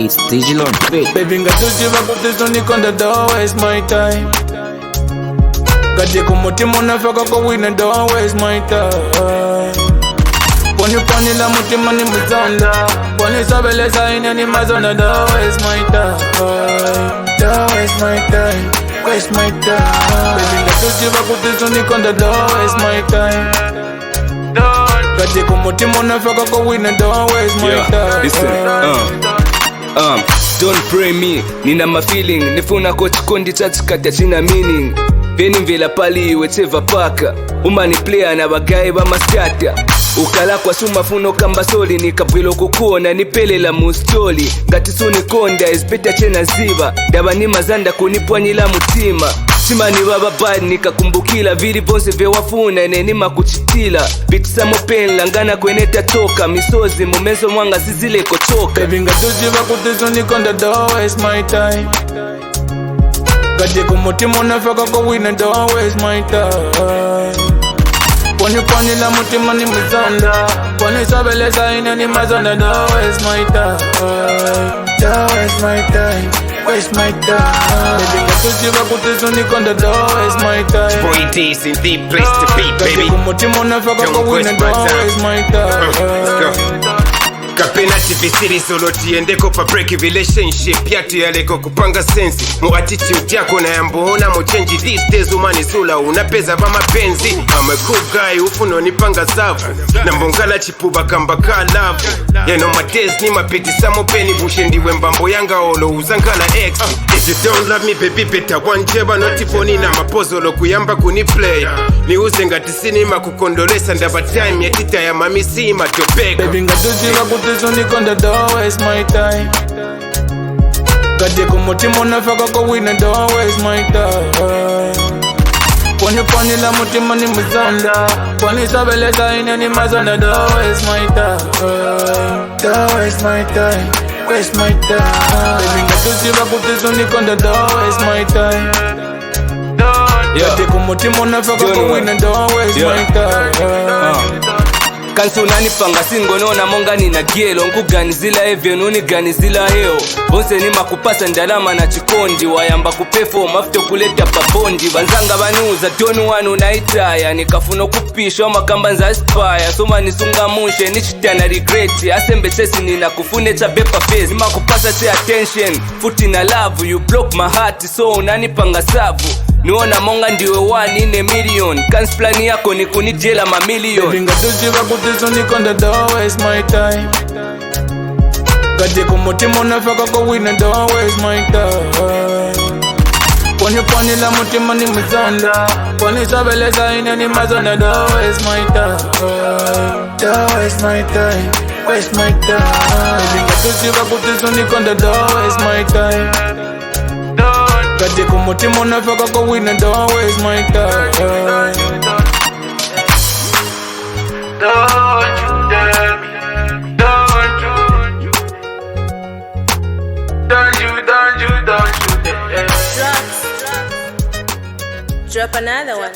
It's digital on beat. Baby ngatuziva kuti sonikonda, don't waste my time. Kati kumutima unafaka kwa wina, don't waste my time. Poni la mutima ni muzonda, poni sabeleza ine ni mazonda, don't waste my time. Don't waste my time, waste my time. Baby ngatuziva kuti sonikonda, don't waste my time. Kati kumutima unafaka kwa wina, don't waste my time. Listen, don't pray me, nina ma feeling. Nifuna kochikondi chatikata china meaning. Veni mvela pali iwe tseva paka. Umani player na bagaye ba maskata. Ukala kwa suma funo kamba soli. Nikabwilo kukuona nipelela mustoli. Ngati suni konda espeta chena ziva. Daba ni mazanda kunipwanyila mutima. Chimani baba bad nikakumbukila. Vili bonse vewafuna nenima kuchitila. Bitisa mopenla ngana kweneta toka. Misozi mumenzo mwanga zizile kochoka. Baby ngatuziva kuti sonikonda, don't waste my time. Kati kumutima unafaka kwa wina, don't waste my time. Poni la mutima ni muzonda, poni sabeleza ine ni mazonda, don't waste my time. Don't waste my time, waste my time. Baby ngatuziva kuti sonikonda, don't waste my time. Boy, this in the place to be, baby. Kati kumutima unafaka kwa wina, don't waste my time. Let's go. Kapena tivisiri solo tiendeko pa break relationship yatu yaleko kupanga sensi mu attitude yako na yamboona mu change these days umani sula unapeza ba mapenzi. I'm a cool guy ufuno nipanga savu na mbongala chipuba kamba ka love. You know my days ni mapeti samo peni bushendi wembambo yanga olo uzangala ex. If you don't love me baby better one jeba notifoni na mapozolo kuyamba kuni play. Ni uzenga tisinima kukondolesa ndaba time ya tita ya mami sima topeka. Baby ngatuziva kuti sonikonda, don't waste my time. Kati kumutima unafaka kwa wina, don't waste my time. Poni la mutima ni muzonda, poni sabeleza ine ni mazonda, don't waste my time. Don't waste my time, waste my time. Baby ngatuziva kuti sonikonda, don't waste my time. Kati kumutima unafaka kwa wina, don't waste my time. Kansunani panga singo nona monga nina gielo. Nkuganizila evyo nuniganizila heo. Bonse ni makupasa ndalama na chikondi. Wayamba kupefo mafto kuleta pabondi. Banzanga banuza tonu wanu na itaya. Nikafuno kupisho makamba nza aspire. Soma nisunga mushe nichitana regreti. Asembe sesi nina kufune cha bepa face. Nima kupasa say attention, futi na love. You broke my heart so unani panga savu. Nuona monga ndiwe 1 in a million. Kans plani yako ni kunijela mamilion. Baby ngatuziva kuti sonikonda, don't waste my time. Kati kumutima unafaka kwa wina, don't waste my time. Poni la mutima ni muzonda, poni sabeleza ine ni mazonda, don't waste my time. Don't waste my time, waste my time. Baby ngatuziva kuti sonikonda, don't waste my time. Kati kumutima unafaka kwa wina, don't waste my time. Don't you dare me, don't you. Don't you dare. Drop another one.